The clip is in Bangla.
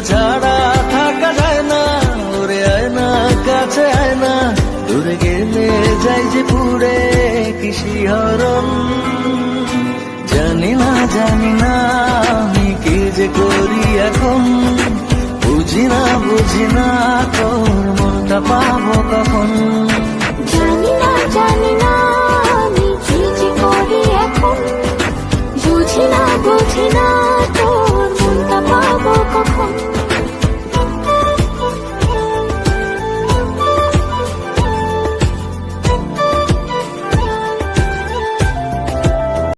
ছাড়া থাকা যায় না, ওরে আয় না কাছে আয় না, দূরে গেলে যাই যে পুরে কি শিহরণ। জানি না আমি কি যে করি এখন, বুঝি না তোর মনটা পাবো কখন। জানি না